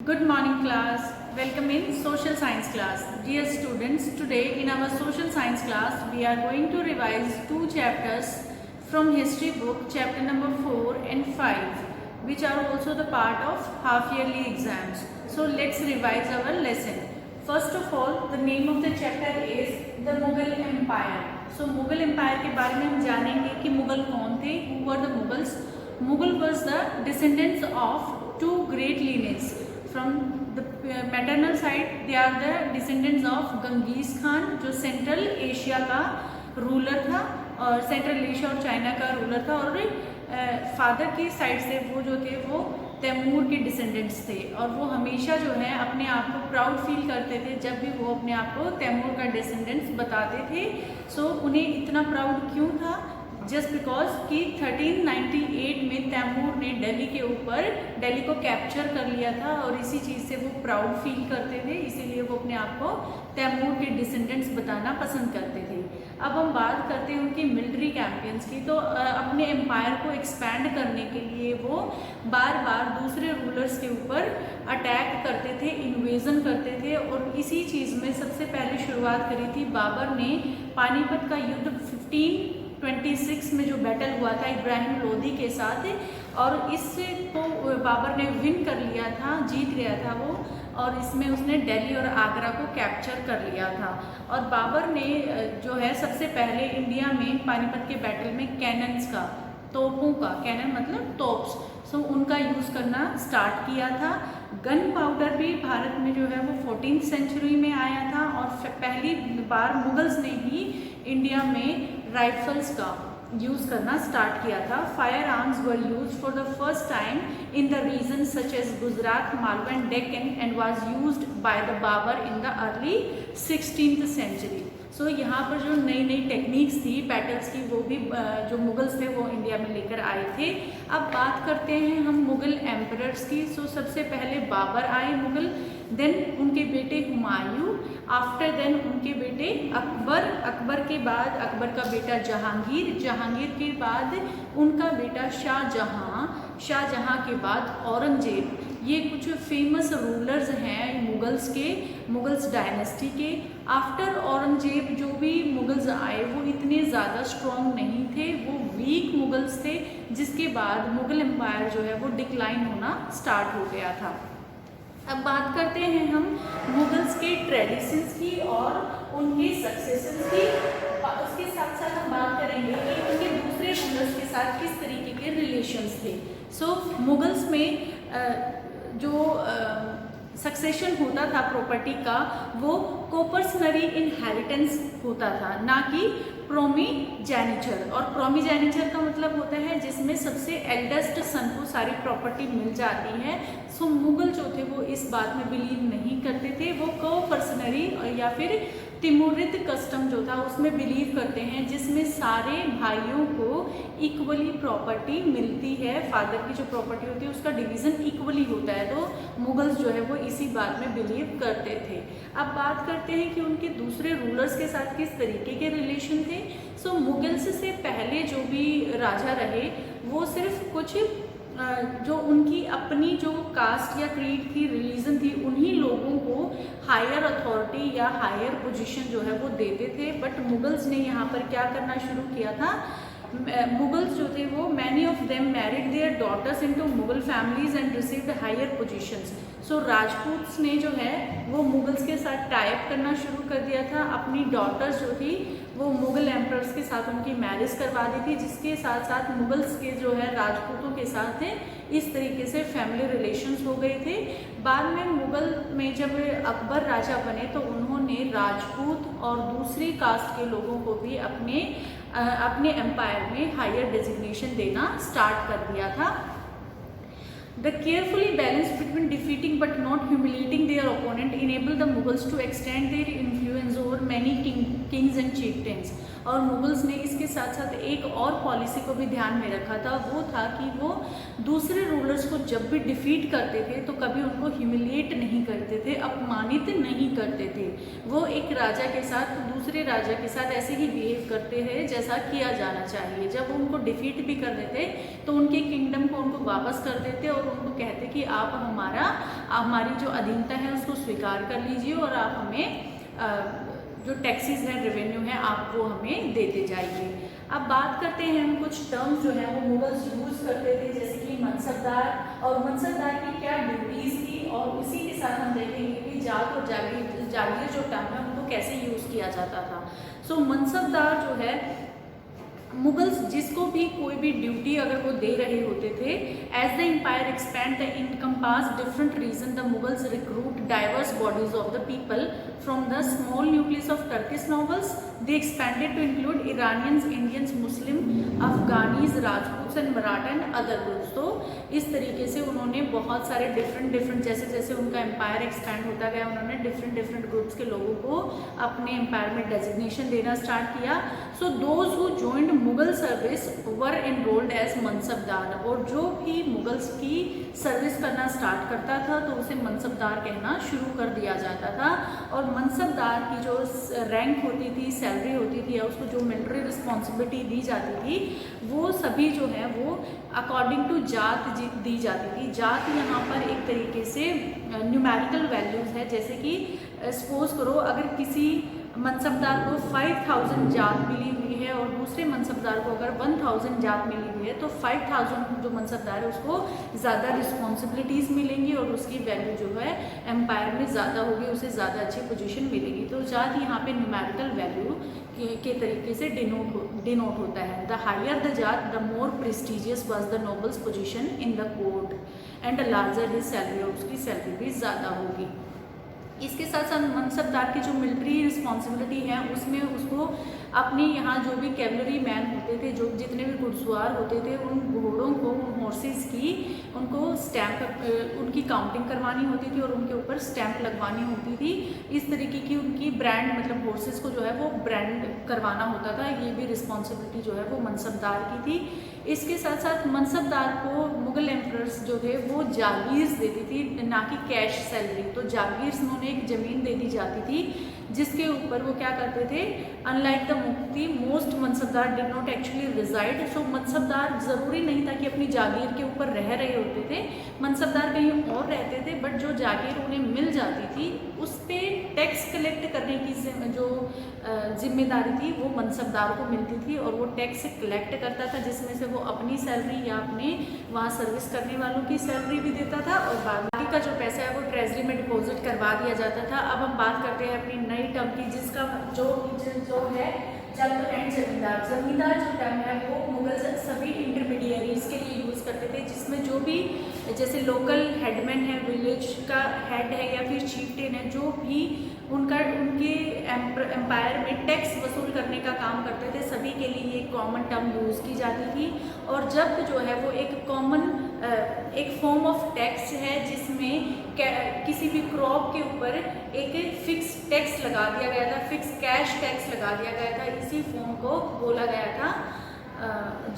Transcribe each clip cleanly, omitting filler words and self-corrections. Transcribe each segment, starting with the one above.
Good morning class. Welcome in social science class. Dear students, today in our social science class we are going to revise two chapters from history book, chapter number 4 and 5, which are also the part of half yearly exams. So let's revise our lesson. First of all, the name of the chapter is the Mughal Empire. So Mughal Empire के बारे में हम जानेंगे कि मुगल कौन थे, who were the Mughals. Mughal was the descendants of two great lineages. From the maternal side they are the descendants of गंगीज Khan, जो central Asia का रूलर था और सेंट्रल एशिया और चाइना का रूलर था, और फादर की साइड से वो जो थे वो तैमूर के डिसेंडेंट्स थे। और वो हमेशा जो है अपने आप को प्राउड फील करते थे जब भी वो अपने आप को तैमूर का डिसेंडेंट्स बताते थे। सो उन्हें इतना प्राउड क्यों था? जस्ट बिकॉज कि 1398 में तैमूर ने दिल्ली को कैप्चर कर लिया था और इसी चीज़ से वो प्राउड फील करते थे, इसीलिए वो अपने आप को तैमूर के डिसेंडेंट्स बताना पसंद करते थे। अब हम बात करते हैं उनकी मिलिट्री कैंपेन्स की। तो अपने एम्पायर को एक्सपैंड करने के लिए वो बार बार दूसरे रूलर्स के ऊपर अटैक करते थे, इन्वेजन करते थे, और इसी चीज़ में सबसे पहले शुरुआत करी थी बाबर ने। पानीपत का युद्ध 1526 में जो बैटल हुआ था इब्राहिम लोदी के साथ, और इससे को बाबर ने विन कर लिया था, जीत गया था वो, और इसमें उसने दिल्ली और आगरा को कैप्चर कर लिया था। और बाबर ने जो है सबसे पहले इंडिया में पानीपत के बैटल में कैनन्स का, तोपों का, कैनन मतलब तोप्स, सो उनका यूज़ करना स्टार्ट किया था। गन पाउडर भी भारत में जो है वो 14th सेंचुरी में आया था, और पहली बार मुगल्स ने ही इंडिया में राइफल्स का यूज़ करना स्टार्ट किया था। Firearms were used for the first time in the region such as Gujarat, Malwa and Deccan, and was used by the Babur in the early 16th century. So यहाँ पर जो नई नई टेक्निक्स थी बैटल्स की, वो भी जो मुगल्स थे वो इंडिया में लेकर आए थे। अब बात करते हैं हम मुगल एम्परर्स की। सो सबसे पहले बाबर आए मुगल, देन उनके बेटे हुमायूं, आफ्टर देन उनके बेटे अकबर, अकबर के बाद अकबर का बेटा जहांगीर, जहांगीर के बाद उनका बेटा शाहजहां, शाहजहां के बाद औरंगजेब। ये कुछ फेमस रूलर्स हैं मुगल्स के, मुगल्स डायनेस्टी के। आफ्टर औरंगजेब जो भी मुगल्स आए वो इतने ज़्यादा स्ट्रॉन्ग नहीं थे, वो वीक मुगल्स थे, जिसके बाद मुगल एम्पायर जो है वो डिक्लाइन होना स्टार्ट हो गया था। अब बात करते हैं हम मुगल्स के ट्रेडिशंस की और उनके सक्सेसर्स की। उसके साथ साथ हम बात करेंगे कि उनके दूसरे रूलर्स के साथ किस तरीके के रिलेशंस थे। सो मुगल्स में जो सक्सेशन होता था प्रॉपर्टी का, वो कोपर्सनरी इनहेरिटेंस होता था, ना कि प्रोमीजेनिचर। और प्रोमीजेनिचर का मतलब होता है जिसमें सबसे एल्डेस्ट सन को सारी प्रॉपर्टी मिल जाती है। सो मुगल जो थे वो इस बात में बिलीव नहीं करते थे, वो कोपर्सनरी या फिर तिमुरिद कस्टम जो था उसमें बिलीव करते हैं, जिसमें सारे भाइयों को इक्वली प्रॉपर्टी मिलती है। फादर की जो प्रॉपर्टी होती है उसका डिवीज़न इक्वली होता है, तो मुगल्स जो है वो इसी बात में बिलीव करते थे। अब बात करते हैं कि उनके दूसरे रूलर्स के साथ किस तरीके के रिलेशन थे। सो मुगल्स से पहले जो भी राजा रहे वो सिर्फ कुछ जो उनकी अपनी जो कास्ट या क्रीड थी, रिलीजन थी, उन्हीं लोगों को हायर अथॉरिटी या हायर पोजीशन जो है वो देते थे। बट मुगल्स ने यहाँ पर क्या करना शुरू किया था, मुगल्स जो थे वो many of them married their daughters into Mughal families and received higher positions. So Rajputs ने जो है वो मुगल्स के साथ टाइप करना शुरू कर दिया था, अपनी डॉटर्स जो थी वो मुगल एम्परर्स के साथ उनकी मैरिज करवा दी थी, जिसके साथ साथ मुगल्स के जो है राजपूतों के साथ इस तरीके से फैमिली रिलेशंस हो गए थे। बाद में मुगल में जब अकबर राजा बने तो उन्होंने राजपूत और दूसरी कास्ट के लोगों को भी अपने एम्पायर में हायर डेजिग्नेशन देना स्टार्ट कर दिया था। The carefully balanced between defeating but not humiliating their opponent enabled the Mughals to extend their influence over many kings and chieftains। और मुगल्स ने इसके साथ साथ एक और पॉलिसी को भी ध्यान में रखा था, वो था कि वो दूसरे रूलर्स को जब भी डिफीट करते थे तो कभी उनको ह्यूमिलिएट नहीं करते थे, अपमानित नहीं करते करते थे। वो एक राजा के साथ दूसरे राजा के साथ ऐसे ही बिहेव करते हैं जैसा किया जाना चाहिए। जब वो उनको डिफीट भी कर देते तो उनके किंगडम को उनको वापस कर देते और उनको कहते कि आप हमारी जो अधीनता है उसको स्वीकार कर लीजिए और आप हमें जो टैक्सेस हैं, रेवेन्यू है, आप वो हमें देते जाइए। अब बात करते हैं हम कुछ टर्म्स जो है वो मुगल्स यूज़ करते थे, जैसे कि मनसबदार, और मनसबदार की क्या ड्यूटीज़ थी, और इसी के साथ हम देखेंगे कि जात और जागीर जो टर्म है उनको कैसे यूज़ किया जाता था। सो मनसबदार जो है, मुगल्स जिसको भी कोई भी ड्यूटी अगर वो दे रहे होते थे, as the empire expanded encompass different region the Mughals recruit diverse bodies of the people from the small nucleus of Turkish nobles, they expanded to include Iranians, Indians, Muslim, Afghanis, Rajput and Maratha and other groups. तो इस तरीके से उन्होंने बहुत सारे different जैसे जैसे उनका एम्पायर एक्सपैंड होता गया, उन्होंने डिफरेंट ग्रुप्स के लोगों को अपने एम्पायर में डेजिग्नेशन देना स्टार्ट किया। So those who joined Mughal service were enrolled as mansabdar, और जो भी मुगल्स की सर्विस करना स्टार्ट करता था तो उसे मनसबदार कहना शुरू कर दिया जाता था। और मनसबदार की जो रैंक होती थी, सैलरी होती थी, या उसको जो मिलिट्री रिस्पॉन्सिबिलिटी दी जाती थी, वो सभी जो है वो अकॉर्डिंग टू जात दी जाती थी। जात यहाँ पर एक तरीके से न्यूमेरिकल वैल्यूज़ है, जैसे कि सपोज करो अगर किसी मनसबदार को 5000 जात मिली हुई है और दूसरे मनसबदार को अगर 1000 जात मिली हुई है, तो 5000 जो मनसबदार है उसको ज़्यादा रिस्पॉन्सिबिलिटीज़ मिलेंगी और उसकी वैल्यू जो है एम्पायर में ज़्यादा होगी, उसे ज़्यादा अच्छी पोजीशन मिलेगी। तो जात यहाँ पे न्यूमेरिकल वैल्यू के तरीके से डिनोट होता है। द हायर द जात the more prestigious was the nobles position in the court and larger his salary, और उसकी सैलरी भी ज़्यादा होगी। इसके साथ साथ मनसबदार की जो मिलिट्री रिस्पॉन्सिबिलिटी है उसमें उसको अपने यहाँ जो भी कैवलरी मैन होते थे, जो जितने भी घुड़सवार होते थे, उन घोड़ों को, उन हॉर्सेस की उनको स्टैंप, उनकी काउंटिंग करवानी होती थी और उनके ऊपर स्टैंप लगवानी होती थी। इस तरीके की उनकी ब्रांड, मतलब हॉर्सेस को जो है वो ब्रांड करवाना होता था। ये भी रिस्पॉन्सिबिलिटी जो है वो मनसबदार की थी। इसके साथ साथ मनसबदार को मुगल एम्परर्स जो थे वो जागीर्स देती थी, ना कि कैश सैलरी। तो जागीर्स उन्होंने एक ज़मीन दे दी जाती थी जिसके ऊपर वो क्या करते थे, अनलाइक द मुफ्ती most mansabdar did not actually reside. So mansabdar ज़रूरी नहीं था कि अपनी जागीर के ऊपर रह रहे होते थे, मनसबदार कहीं और रहते थे, बट जो जागीर उन्हें मिल जाती थी उस पर टैक्स कलेक्ट करने की जो जिम्मेदारी थी वो मनसबदार को मिलती थी, और वो टैक्स कलेक्ट करता था जिसमें से वो अपनी सैलरी या अपने वहाँ सर्विस करने वालों की सैलरी भी देता था, और बाकी का जो पैसा है वो ट्रेजरी में डिपॉजिट करवा दिया जाता था। अब हम बात करते हैं अपनी नई टर्म की, जिसका जो है जब्त एंड जमींदार। जमींदार जो टर्म है वो मुगल सभी इंटरमीडियरीज के लिए यूज़ करते थे, जिसमें जो भी जैसे लोकल हेडमैन है, विलेज का हेड है या फिर चीफटेन है, जो भी उनके एम्पायर में टैक्स वसूल करने का काम करते थे, सभी के लिए ये कॉमन टर्म यूज़ की जाती थी। और जब्त जो है वो एक कॉमन एक फॉर्म ऑफ टैक्स है जिसमें किसी भी क्रॉप के ऊपर एक फिक्स टैक्स लगा दिया गया था, फिक्स कैश टैक्स लगा दिया गया था, इसी फॉर्म को बोला गया था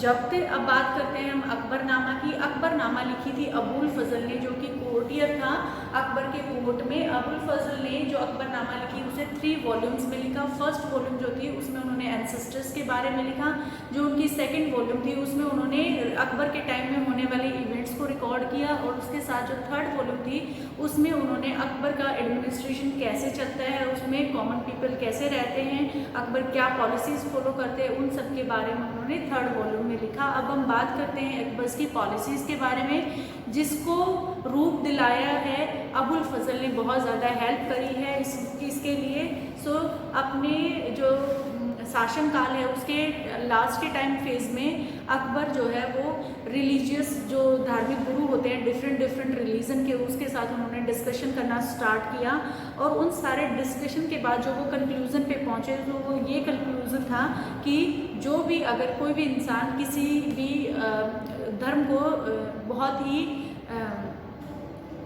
जब्त। अब बात करते हैं हम अकबरनामा की। अकबरनामा लिखी थी अबुल फजल ने, जो कि कोर्टियर था अकबर के कोर्ट में। अबुल फजल ने जो अकबरनामा लिखी उसे 3 वॉल्यूम्स में लिखा। फर्स्ट वॉल्यूम जो थी उसमें उन्होंने एंसेस्टर्स के बारे में लिखा। जो उनकी सेकंड वॉल्यूम थी उसमें उन्होंने अकबर के टाइम में होने वाले इवेंट्स को रिकॉर्ड किया, और उसके साथ जो थर्ड वॉल्यूम थी उसमें उन्होंने अकबर का एडमिनिस्ट्रेशन कैसे चलता है, उसमें कॉमन पीपल कैसे रहते हैं, अकबर क्या पॉलिसीज़ फॉलो करते हैं, उन सब के बारे में उन्होंने थर्ड वॉल्यूम में लिखा। अब हम बात करते हैं अकबर की पॉलिसीज़ के बारे में, जिसको रूप दिलाया है अबुल फजल ने, बहुत ज़्यादा हेल्प करी है इसके लिए। सो अपने जो शासन काल है उसके लास्ट के टाइम फेज़ में अकबर जो है वो रिलीजियस जो धार्मिक गुरु होते हैं डिफरेंट रिलीजन के, उसके साथ उन्होंने डिस्कशन करना स्टार्ट किया, और उन सारे डिस्कशन के बाद जो वो कंक्लूज़न पे पहुँचे, तो वो ये कंक्लूज़न था कि जो भी अगर कोई भी इंसान किसी भी धर्म को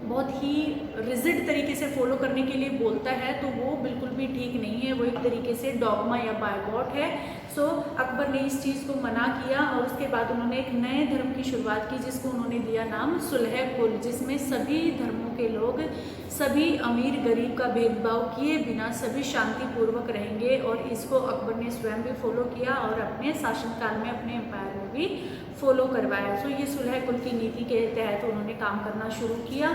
बहुत ही रिजिड तरीके से फॉलो करने के लिए बोलता है तो वो बिल्कुल भी ठीक नहीं है, वो एक तरीके से डॉगमा या बायगॉट है। सो अकबर ने इस चीज़ को मना किया, और उसके बाद उन्होंने एक नए धर्म की शुरुआत की जिसको उन्होंने दिया नाम सुलह कुल, जिसमें सभी धर्मों के लोग सभी अमीर गरीब का भेदभाव किए बिना सभी शांतिपूर्वक रहेंगे, और इसको अकबर ने स्वयं भी फॉलो किया और अपने शासनकाल में अपने एम्पायर में भी फॉलो करवाया। सो ये सुलह कुल की नीति के तहत उन्होंने काम करना शुरू किया,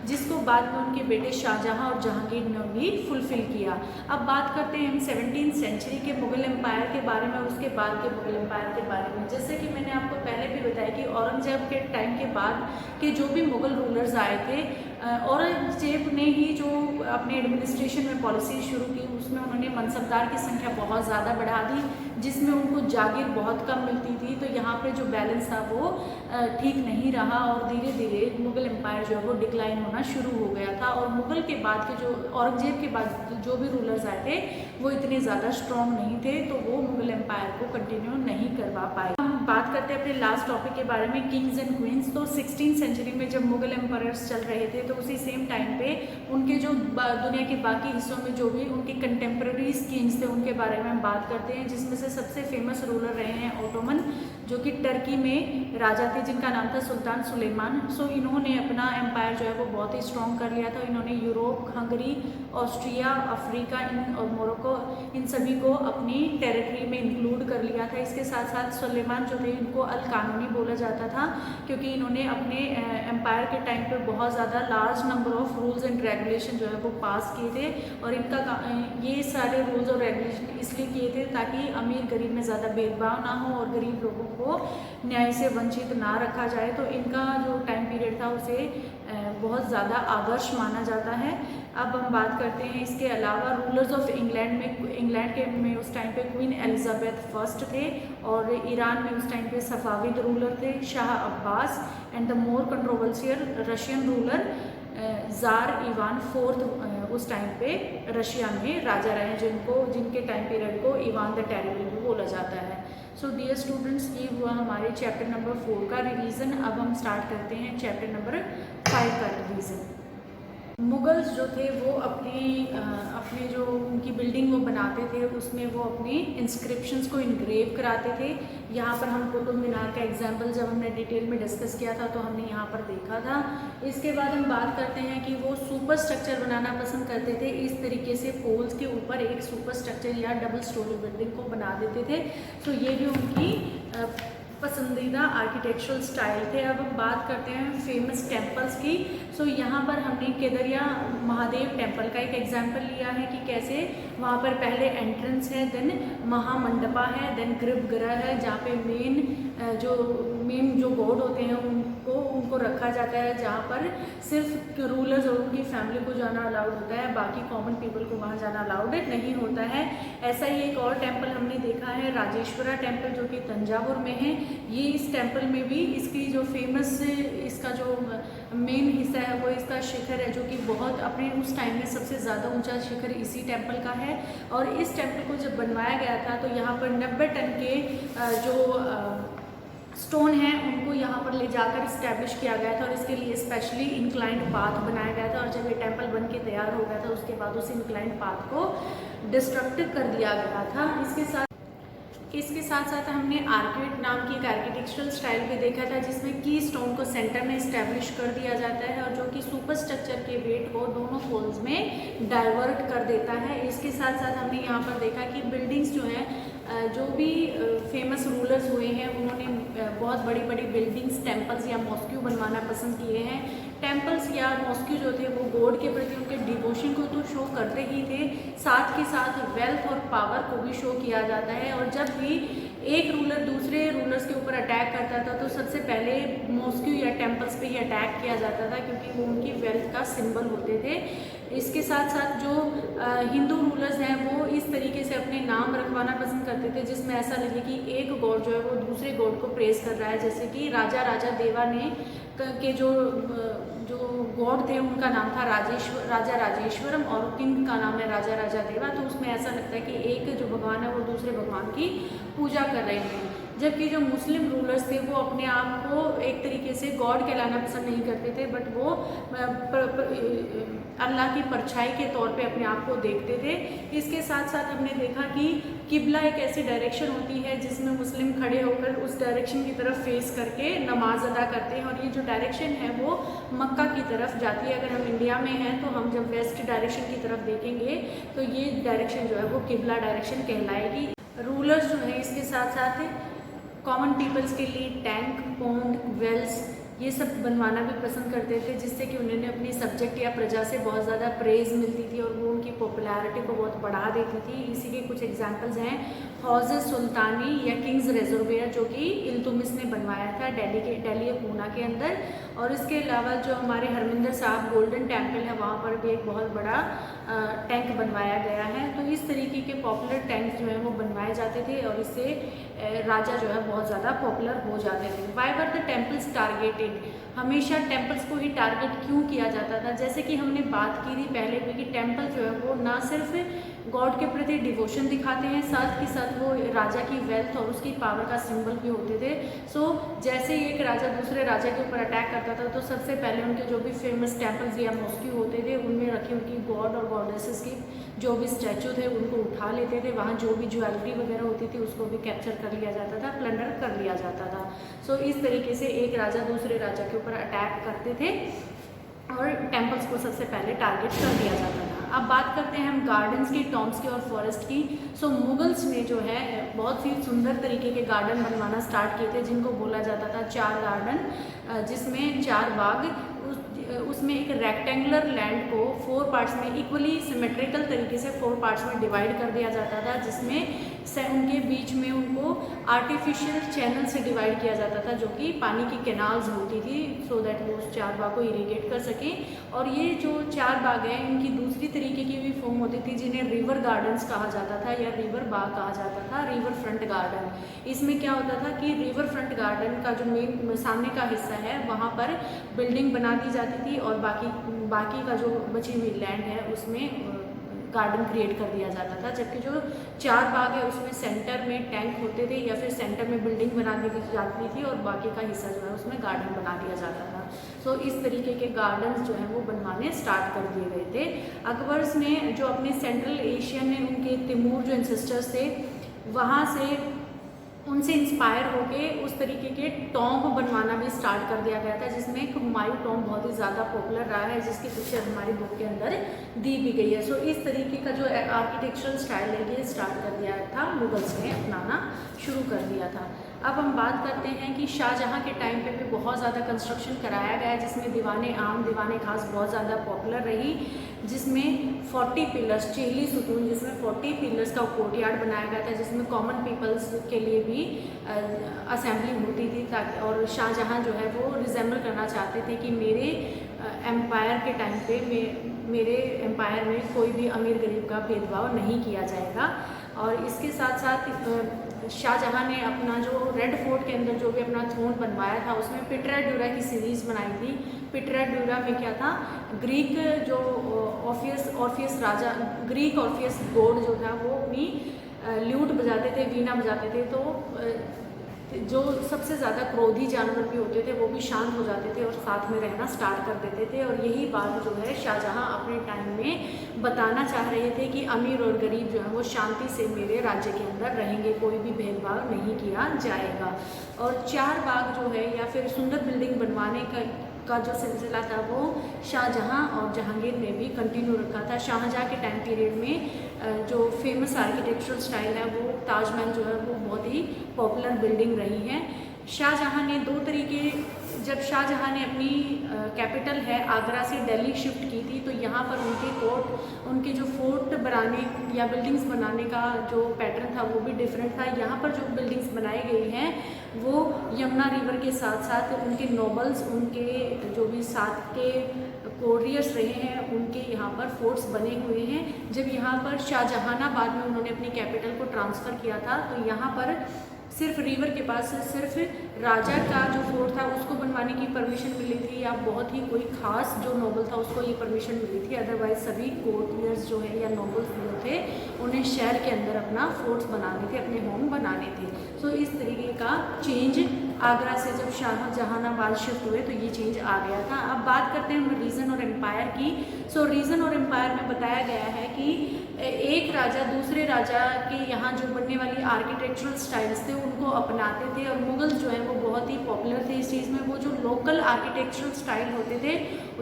जिसको बाद में उनके बेटे शाहजहां और जहांगीर ने भी फुलफिल किया। अब बात करते हैं हम 17वीं सेंचुरी के मुगल एम्पायर के बारे में और उसके बाद के मुगल एम्पायर के बारे में। जैसे कि मैंने आपको पहले भी बताया कि औरंगजेब के टाइम के बाद के जो भी मुगल रूलर्स आए थे, औरंगजेब ने ही जो अपने एडमिनिस्ट्रेशन में पॉलिसी शुरू की, उसमें उन्होंने मनसबदार की संख्या बहुत ज़्यादा बढ़ा दी, जिसमें उनको जागीर बहुत कम मिलती थी। तो यहाँ पे जो बैलेंस था वो ठीक नहीं रहा और धीरे धीरे मुगल एम्पायर जो है वो डिक्लाइन होना शुरू हो गया था। और मुगल के बाद के जो औरंगजेब के बाद जो भी रूलर्स आए थे वो इतने ज़्यादा स्ट्रॉन्ग नहीं थे, तो वो मुगल एम्पायर को कंटिन्यू नहीं करवा पाए। हम बात करते हैं अपने लास्ट टॉपिक के बारे में, किंग्स एंड क्वींस। तो 16वीं सेंचुरी में जब मुगल एम्पायर्स चल रहे थे तो उसी सेम टाइम पे उनके जो दुनिया के बाकी हिस्सों में जो भी उनके कंटेम्प्रेरी किंग्स थे उनके बारे में हम बात करते हैं, जिसमें से सबसे फेमस रूलर रहे हैं ओटोमन, जो कि टर्की में राजा थे, जिनका नाम था सुल्तान सुलेमान। सो इन्होंने अपना एम्पायर जो है वो बहुत ही स्ट्रॉन्ग कर लिया था। इन्होंने यूरोप, हंगरी, ऑस्ट्रिया, अफ्रीका और मोरक्को, इन सभी को अपनी टेरिटरी में इंक्लूड कर लिया था। इसके साथ साथ सुलेमान जो थे इनको अल कानूनी बोला जाता था, क्योंकि इन्होंने अपने एम्पायर के टाइम पे बहुत ज़्यादा large number of rules and regulation जो है वो पास किए थे। और इनका ये सारे रूल्स और रेगुलेशन इसलिए किए थे ताकि अमीर गरीब में ज़्यादा भेदभाव ना हो और गरीब लोगों को न्याय से वंचित ना रखा जाए। तो इनका जो टाइम पीरियड था उसे बहुत ज़्यादा आदर्श माना जाता है। अब हम बात करते हैं इसके अलावा रूलर्स ऑफ इंग्लैंड के में उस टाइम पे क्वीन एलिजाबेथ फर्स्ट थे, और ईरान में उस टाइम पे सफाविद रूलर थे Shah Abbas, and the more controversial Russian ruler Tsar Ivan fourth उस टाइम पे रशिया में राजा रहे, जिनके टाइम पीरियड को इवान द टेरिबल भी बोला जाता है। सो डियर स्टूडेंट्स, ये हुआ हमारे चैप्टर नंबर 4 का रिवीजन। अब हम स्टार्ट करते हैं चैप्टर नंबर 5 का रिवीजन। मुगल्स जो थे वो अपने जो उनकी बिल्डिंग वो बनाते थे उसमें वो अपने इंस्क्रिप्शंस को इनग्रेव कराते थे। यहाँ पर हम कुतुब मीनार का एग्जाम्पल जब हमने डिटेल में डिस्कस किया था तो हमने यहाँ पर देखा था। इसके बाद हम बात करते हैं कि वो सुपर स्ट्रक्चर बनाना पसंद करते थे। इस तरीके से पोल्स के ऊपर एक सुपर स्ट्रक्चर या डबल स्टोरी बिल्डिंग को बना देते थे। तो ये भी उनकी पसंदीदा आर्किटेक्चरल स्टाइल थे। अब हम बात करते हैं फेमस टेम्पल्स की। सो यहाँ पर हमने केदारिया महादेव टेम्पल का एक एग्जाम्पल लिया है कि कैसे वहाँ पर पहले एंट्रेंस है, देन महामंडपा है, देन गर्भगृह है, जहाँ पे मेन जो गॉड होते हैं उनको रखा जाता है, जहाँ पर सिर्फ रूलर्स और उनकी फैमिली को जाना अलाउड होता है, बाकी कॉमन पीपल को वहाँ जाना अलाउड नहीं होता है। ऐसा ही एक और टेम्पल हमने देखा है राजेश्वरा टेम्पल, जो कि तंजावुर में है। ये इस टेम्पल में भी इसकी जो फेमस इसका जो मेन हिस्सा है वो इसका शिखर है, जो कि बहुत अपने उस टाइम में सबसे ज़्यादा ऊंचा शिखर इसी टेम्पल का है। और इस टेम्पल को जब बनवाया गया था तो यहाँ पर 90 टन के जो स्टोन हैं उनको यहाँ पर ले जाकर इस्टेब्लिश किया गया था, और इसके लिए स्पेशली इंक्लाइंड पाथ बनाया गया था। और जब ये टेम्पल बन के तैयार हो गया था उसके बाद उस इंक्लाइंड पाथ को डिस्ट्रक्ट कर दिया गया था। इसके साथ साथ हमने आर्किड नाम की एक आर्किटेक्चरल स्टाइल भी देखा था, जिसमें की स्टोन को सेंटर में इस्टेब्लिश कर दिया जाता है और जो कि सुपर स्ट्रक्चर के वेट को दोनों पोल्स में डाइवर्ट कर देता है। इसके साथ साथ हमने यहाँ पर देखा कि बिल्डिंग्स जो हैं, जो भी फेमस रूलर्स हुए हैं उन्होंने बहुत बड़ी बड़ी बिल्डिंग्स, टेम्पल्स या मॉस्क्यू बनवाना पसंद किए हैं। टेम्पल्स या मॉस्क्यू जो थे वो गॉड के प्रति उनके डिवोशन को तो शो करते ही थे, साथ के साथ वेल्थ और पावर को भी शो किया जाता है। और जब भी एक रूलर दूसरे रूलर्स के ऊपर अटैक करता था तो सबसे पहले मॉस्क्यू या टेम्पल्स पे ही अटैक किया जाता था, क्योंकि वो उनकी वेल्थ का सिंबल होते थे। इसके साथ साथ जो हिंदू रूलर्स हैं वो इस तरीके से अपने नाम रखवाना पसंद करते थे जिसमें ऐसा लगे कि एक गॉड जो है वो दूसरे गॉड को प्रेज कर रहा है। जैसे कि राजा देवा ने के जो गॉड थे उनका नाम था राजा राजेश्वरम, और किंग का नाम है राजा देवा। तो उसमें ऐसा लगता है कि एक जो भगवान है वो दूसरे भगवान की पूजा कर रहे हैं। जबकि जो मुस्लिम रूलर्स थे वो अपने आप को एक तरीके से गॉड कहलाना पसंद नहीं करते थे, बट वो अल्लाह की परछाई के तौर पे अपने आप को देखते थे। इसके साथ साथ हमने देखा कि किबला एक ऐसी डायरेक्शन होती है जिसमें मुस्लिम खड़े होकर उस डायरेक्शन की तरफ फेस करके नमाज अदा करते हैं, और ये जो डायरेक्शन है वो मक्का की तरफ जाती है। अगर हम इंडिया में हैं तो हम जब वेस्ट डायरेक्शन की तरफ देखेंगे तो ये डायरेक्शन जो है वो किबला डायरेक्शन कहलाएगी। रूलर्स जो है इसके साथ साथ कॉमन पीपल्स के लिए टैंक, पोंड, वेल्स ये सब बनवाना भी पसंद करते थे, जिससे कि उन्होंने अपनी सब्जेक्ट या प्रजा से बहुत ज़्यादा प्रेज़ मिलती थी और वो उनकी पॉपुलैरिटी को बहुत बढ़ा देती थी। इसी के कुछ एग्जांपल्स हैं हौज़ सुल्तानी या किंग्स रिजर्वेयर, जो कि इल्तुतमिश ने बनवाया था दिल्ली पूना के अंदर। और इसके अलावा जो हमारे हरमिंदर साहब गोल्डन टेम्पल है वहाँ पर भी एक बहुत बड़ा टैंक बनवाया गया है। तो इस तरीके के पॉपुलर टैंक जो है वो बनवाए जाते थे और इससे राजा जो है बहुत ज़्यादा पॉपुलर हो जाते थे। Why were the temples targeted, हमेशा टेम्पल्स को ही टारगेट क्यों किया जाता था? जैसे कि हमने बात की थी पहले भी कि टेम्पल जो है वो ना सिर्फ गॉड के प्रति डिवोशन दिखाते हैं, साथ ही साथ वो राजा की वेल्थ और उसकी पावर का सिंबल भी होते थे। सो जैसे ही एक राजा दूसरे राजा के ऊपर अटैक करता था तो सबसे पहले उनके जो भी फेमस टेम्पल्स या मॉस्क्यू होते थे उनमें रखी उनकी गॉड और गॉडेसेस की जो भी स्टैचू थे उनको उठा लेते थे। वहाँ जो भी ज्वेलरी वगैरह होती थी उसको भी कैप्चर कर लिया जाता था, प्लंडर कर लिया जाता था। सो इस तरीके से एक राजा दूसरे राजा के ऊपर अटैक करते थे और टेम्पल्स को सबसे पहले टारगेट कर दिया जाता था। अब बात करते हैं हम गार्डन्स की, टॉम्स की और फॉरेस्ट की। सो मुगल्स ने जो है बहुत ही सुंदर तरीके के गार्डन बनवाना स्टार्ट किए थे जिनको बोला जाता था चार गार्डन, जिसमें चार बाग, उसमें एक रेक्टेंगुलर लैंड को 4 पार्ट्स में इक्वली सिमेट्रिकल तरीके से 4 पार्ट्स में डिवाइड कर दिया जाता था, जिसमें उनके बीच में उनको आर्टिफिशियल चैनल से डिवाइड किया जाता था जो कि पानी की कैनाल्स होती थी, सो दैट वो उस चार बाग को इरीगेट कर सकें। और ये जो चार बाग हैं इनकी दूसरी तरीके की भी फॉर्म होती थी जिन्हें रिवर गार्डन्स कहा जाता था या रिवर बाग कहा जाता था, रिवर फ्रंट गार्डन। इसमें क्या होता था कि रिवर फ्रंट गार्डन का जो मेन सामने का हिस्सा है वहाँ पर बिल्डिंग बना दी जाती थी और बाकी का जो बची हुई लैंड है उसमें गार्डन क्रिएट कर दिया जाता था। जबकि जो चार बाग है उसमें सेंटर में टैंक होते थे या फिर सेंटर में बिल्डिंग बना दी जाती थी और बाकी का हिस्सा जो है उसमें गार्डन बना दिया जाता था। सो इस तरीके के गार्डन्स जो हैं वो बनवाने स्टार्ट कर दिए गए थे। अकबर्स ने जो अपने सेंट्रल एशिया में उनके तिमूर जो एंसेस्टर्स थे वहाँ से उनसे इंस्पायर होके उस तरीके के टॉम्ब बनवाना भी स्टार्ट कर दिया गया था, जिसमें एक हुमायूं टॉम्ब बहुत ही ज़्यादा पॉपुलर रहा है जिसकी पिक्चर हमारी बुक के अंदर दी भी गई है। सो इस तरीके का जो आर्किटेक्चरल स्टाइल है ये स्टार्ट कर दिया था, मुगल्स ने अपनाना शुरू कर दिया था। अब हम बात करते हैं कि शाहजहाँ के टाइम पे भी बहुत ज़्यादा कंस्ट्रक्शन कराया गया है जिसमें दीवाने आम, दीवाने खास बहुत ज़्यादा पॉपुलर रही, जिसमें 40 पिलर्स, चेहली सुतून जिसमें 40 पिलर्स का कोर्टयार्ड बनाया गया था जिसमें कॉमन पीपल्स के लिए भी असेंबली होती थी ताकि, और शाहजहाँ जो है वो रिजेंबल करना चाहते थे कि मेरे एम्पायर के टाइम पे मेरे एम्पायर में कोई भी अमीर गरीब का भेदभाव नहीं किया जाएगा। और इसके साथ साथ शाहजहाँ ने अपना जो रेड फोर्ट के अंदर जो भी अपना थ्रोन बनवाया था उसमें पिटरा ड्यूरा की सीरीज़ बनाई थी। पिटरा ड्यूरा में क्या था, ग्रीक जो ऑर्फियस राजा, ग्रीक ऑर्फियस गॉड जो था वो अपनी ल्यूट बजाते थे, वीणा बजाते थे, तो जो सबसे ज़्यादा क्रोधी जानवर भी होते थे वो भी शांत हो जाते थे और साथ में रहना स्टार्ट कर देते थे। और यही बात जो है शाहजहाँ अपने टाइम में बताना चाह रहे थे कि अमीर और गरीब जो है वो शांति से मेरे राज्य के अंदर रहेंगे, कोई भी भेदभाव नहीं किया जाएगा। और चार बाग जो है या फिर सुंदर बिल्डिंग बनवाने का जो सिलसिला था वो शाहजहाँ और जहांगीर ने भी कंटिन्यू रखा था। शाहजहाँ के टाइम पीरियड में जो फेमस आर्किटेक्चरल स्टाइल है वो ताजमहल जो है वो बहुत ही पॉपुलर बिल्डिंग रही है। शाहजहाँ ने दो तरीके, जब शाहजहाँ ने अपनी कैपिटल है आगरा से दिल्ली शिफ्ट की थी तो यहाँ पर उनके जो फोर्ट बनाने या बिल्डिंग्स बनाने का जो पैटर्न था वो भी डिफरेंट था। यहाँ पर जो बिल्डिंग्स बनाई गई हैं वो यमुना रिवर के साथ साथ उनके नोबल्स, उनके जो भी साथ के कोरियर्स रहे हैं उनके यहाँ पर फोर्ट्स बने हुए हैं। जब यहाँ पर शाहजहानाबाद में उन्होंने अपनी कैपिटल को ट्रांसफ़र किया था तो यहाँ पर सिर्फ रिवर के पास सिर्फ राजा का जो फोर्ट था उसको बनवाने की परमिशन मिली थी, या बहुत ही कोई खास जो नोबल था उसको ये परमिशन मिली थी। अदरवाइज सभी कोर्टियर्स जो है या नोबल्स जो थे उन्हें शहर के अंदर अपना फोर्ट्स बनाने थे, अपने होम बनाने थे। सो इस तरीके का चेंज आगरा से जब शाहजहानाबाद शिफ्ट हुए तो ये चेंज आ गया था। अब बात करते हैं हम रीजन और एम्पायर की। सो रीजन और एम्पायर में बताया गया है कि एक राजा दूसरे राजा के यहाँ जो बनने वाली आर्किटेक्चरल स्टाइल्स थे उनको अपनाते थे, और मुगल्स जो है वो बहुत ही पॉपुलर थे इस चीज़ में। वो जो लोकल आर्किटेक्चरल स्टाइल होते थे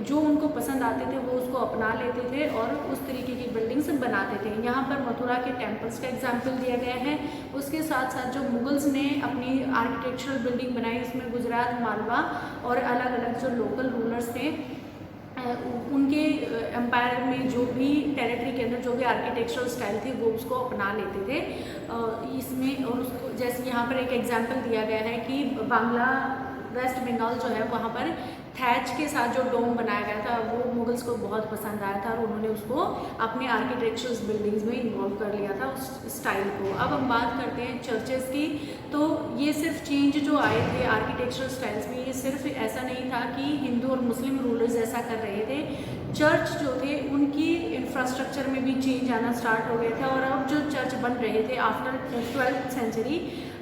जो उनको पसंद आते थे वो उसको अपना लेते थे और उस तरीके की बिल्डिंग्स बनाते थे। यहाँ पर मथुरा के टेम्पल्स का एग्जाम्पल दिया गया है। उसके साथ साथ जो मुगल्स ने अपनी आर्किटेक्चरल बिल्डिंग बनाई उसमें गुजरात, मालवा और अलग अलग जो लोकल रूलर्स थे उनके एम्पायर में जो भी टेरिटरी के अंदर जो भी आर्किटेक्चरल स्टाइल थी वो उसको अपना लेते थे इसमें। और उसको जैसे यहाँ पर एक एग्जांपल दिया गया है कि बांग्ला वेस्ट बंगाल जो है वहाँ पर थैच के साथ जो डोम बनाया गया था वो मुगल्स को बहुत पसंद आया था और उन्होंने उसको अपने आर्किटेक्चरल बिल्डिंग्स में इन्वॉल्व कर लिया था उस स्टाइल को। अब हम बात करते हैं चर्चेस की। तो ये सिर्फ चेंज जो आए थे आर्किटेक्चरल स्टाइल्स में, ये सिर्फ ऐसा नहीं था कि हिंदू और मुस्लिम रूलर्स ऐसा कर रहे थे। चर्च जो थे उनकी इंफ्रास्ट्रक्चर में भी चेंज आना स्टार्ट हो गए थे, और अब जो चर्च बन रहे थे आफ्टर 12th सेंचुरी,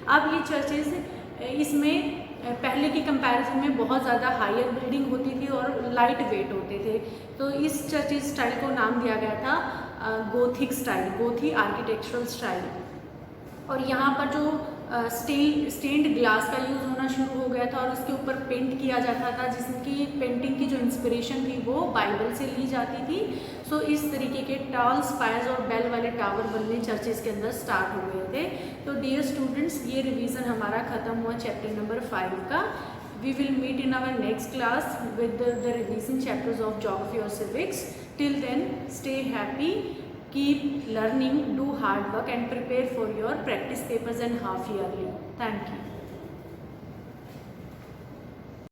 अब ये चर्चेस इसमें पहले की कंपैरिजन में बहुत ज़्यादा हायर बिल्डिंग होती थी और लाइट वेट होते थे। तो इस चर्च स्टाइल को नाम दिया गया था गोथिक स्टाइल, गोथी आर्किटेक्चरल स्टाइल। और यहाँ पर जो स्टेन्ड ग्लास का यूज़ होना शुरू हो गया था और उसके ऊपर पेंट किया जाता था, जिसकी पेंटिंग की जो इंस्पिरेशन थी वो बाइबल से ली जाती थी। सो इस तरीके के टॉल स्पायर्स और बेल वाले टावर बनने चर्चेस के अंदर स्टार्ट हो गए थे। तो डियर स्टूडेंट्स, ये रिवीजन हमारा ख़त्म हुआ चैप्टर नंबर 5 का। We will meet in our next class with the revision chapters of geography or civics. Till then, stay happy, keep learning, do hard work and prepare for your practice papers and half yearly. Thank you.